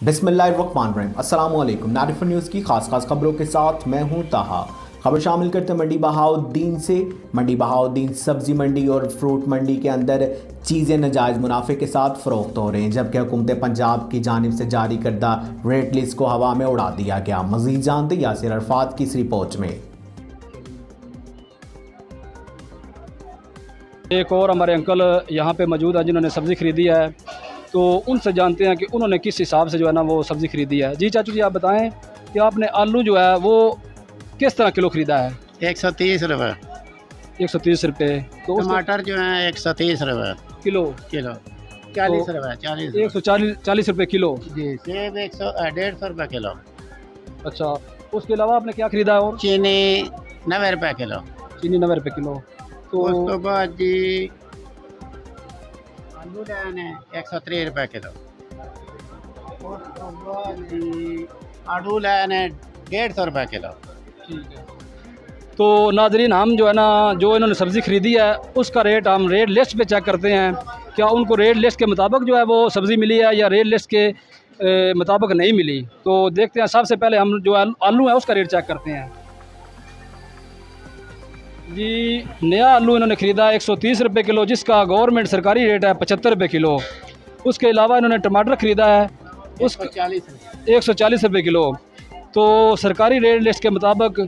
बिस्मिल्लाहिर्रहमानिर्रहीम अस्सलामुअलैकुम। नारिफ न्यूज़ की खास खबरों के साथ मैं हूं ताहा। खबर शामिल करते मंडी बहाउद्दीन से। मंडी बहाउद्दीन सब्जी मंडी और फ्रूट मंडी के अंदर चीज़ें नाजायज़ मुनाफे के साथ फ़रोख्त हो रही हैं, जबकि हुकूमत पंजाब की जानिब से जारी करदा रेट लिस्ट को हवा में उड़ा दिया गया। मज़ीद जानते यासिर अरफात की इस रिपोर्ट में। एक और हमारे अंकल यहाँ पे मौजूद है जिन्होंने सब्ज़ी ख़रीदी है, तो उनसे जानते हैं कि उन्होंने किस हिसाब से जो है ना वो सब्ज़ी ख़रीदी है। जी चाचू जी, आप बताएं कि आपने आलू जो है वो किस तरह किलो ख़रीदा है? 130 रुपये। 130 रुपये। तो टमाटर जो है 130 रुपये किलो 40 रुपये 40 140 रुपये किलो। जी। सेब 150 रुपये किलो। अच्छा, उसके अलावा आपने क्या ख़रीदा है? और चीनी 90 रुपये किलो। चीनी 90 रुपये किलो। तो उस तो बाद जी आलू लेने 130 रुपये किलो। उस तो बाद जी आलू लेने 150 रुपये किलो। ठीक है। तो नाज़रीन, हम जो है ना जो इन्होंने सब्ज़ी ख़रीदी है उसका रेट हम रेट लिस्ट पे चेक करते हैं, क्या उनको रेट लिस्ट के मुताबिक जो है वो सब्ज़ी मिली है या रेट लिस्ट के मुताबिक नहीं मिली। तो देखते हैं। सबसे पहले हम जो आलू है उसका रेट चेक करते हैं। जी, नया आलू इन्होंने ख़रीदा है 130 रुपये किलो, जिसका गवर्नमेंट सरकारी रेट है 75 रुपये किलो। उसके अलावा इन्होंने टमाटर ख़रीदा है उसका 140 रुपये किलो। तो सरकारी रेट लिस्ट के मुताबिक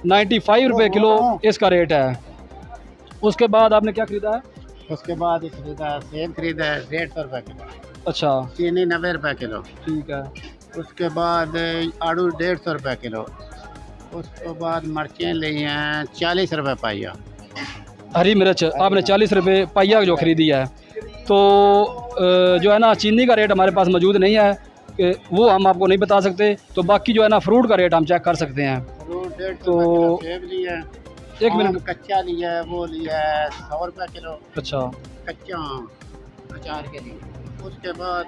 95 रुपये किलो इसका रेट है। उसके बाद आपने क्या ख़रीदा है? उसके बाद खरीदा सेब खरीदा है 150 रुपये किलो। अच्छा, चीनी 90 रुपये किलो। ठीक है। उसके बाद आलू 150 रुपये किलो। उस तो बाद मिर्चें ली हैं 40 रुपये पाइया। हरी मिर्च आपने 40 रुपये पाइया जो ख़रीदी है। तो जो है ना चीनी का रेट हमारे पास मौजूद नहीं है, कि वो हम आपको नहीं बता सकते। तो बाकी जो है ना फ्रूट का रेट हम चेक कर सकते हैं। तो सेब लिया है, एक मिनट। कच्चा लिया है, वो लिया है 100 रुपये किलो। अच्छा, कच्चा अचार के लिए। उसके बाद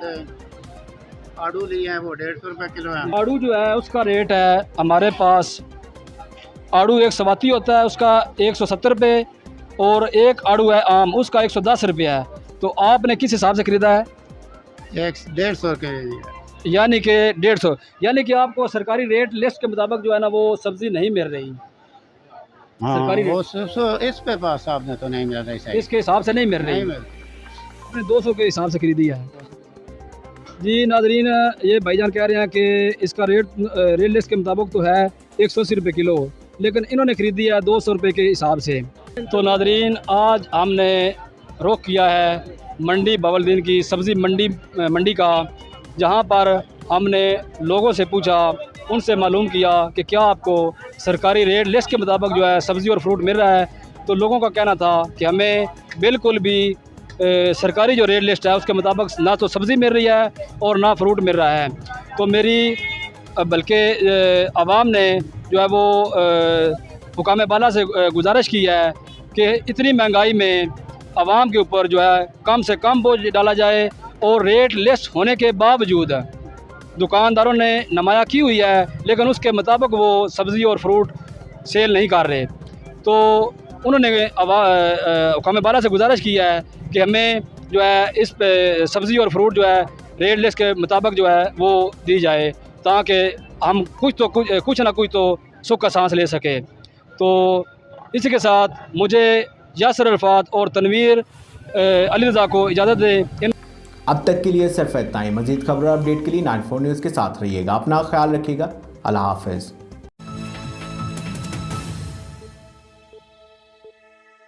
आड़ू लिया है, वो 150 रुपये किलो है। आड़ू जो है उसका रेट है हमारे पास, आड़ू एक सवाती होता है उसका 170 रुपये, और एक आड़ू है आम उसका 110 रुपये है। तो आपने किस हिसाब से ख़रीदा है? 150 के लिए, यानी कि 150, यानी कि आपको सरकारी रेट लिस्ट के मुताबिक जो है ना वो सब्ज़ी नहीं मिल रही। हाँ, सरकारी वो इस पे पास आपने तो नहीं मिल रही सही। इसके हिसाब से नहीं मिल रही। आपने 200 के हिसाब से ख़रीदी है। जी नाज़रीन, ये भाईजान कह रहे हैं कि इसका रेट लिस्ट के मुताबिक तो है 180 रुपये किलो, लेकिन इन्होंने ख़रीदी है 200 रुपये के हिसाब से। तो नाज़रीन, आज हमने रुख किया है मंडी बहाउद्दीन की सब्ज़ी मंडी का, जहां पर हमने लोगों से पूछा, उनसे मालूम किया कि क्या आपको सरकारी रेट लिस्ट के मुताबिक जो है सब्ज़ी और फ्रूट मिल रहा है। तो लोगों का कहना था कि हमें बिल्कुल भी सरकारी जो रेट लिस्ट है उसके मुताबिक ना तो सब्ज़ी मिल रही है और ना फ्रूट मिल रहा है। तो मेरी बल्कि आवाम ने जो है वो हुकाम बाला से गुजारिश की है कि इतनी महंगाई में आवाम के ऊपर जो है कम से कम बोझ डाला जाए, और रेट लिस्ट होने के बावजूद दुकानदारों ने नुमाया की हुई है, लेकिन उसके मुताबिक वो सब्ज़ी और फ्रूट सेल नहीं कर रहे। तो उन्होंने हुकाम बाला से गुजारिश की है कि हमें जो है इस पे सब्ज़ी और फ्रूट जो है रेट लिस्ट के मुताबिक जो है वो दी जाए, ताकि हम कुछ ना कुछ तो सुख का सांस ले सके। तो इसी के साथ मुझे यासिर अरफात और तनवीर अली रज़ा को इजाज़त दें। अब तक के लिए सिर्फ इतना ही। मज़ीद खबर अपडेट के लिए 94 न्यूज़ के साथ रहिएगा। अपना ख्याल रखिएगा। अल्लाह हाफ़िज़।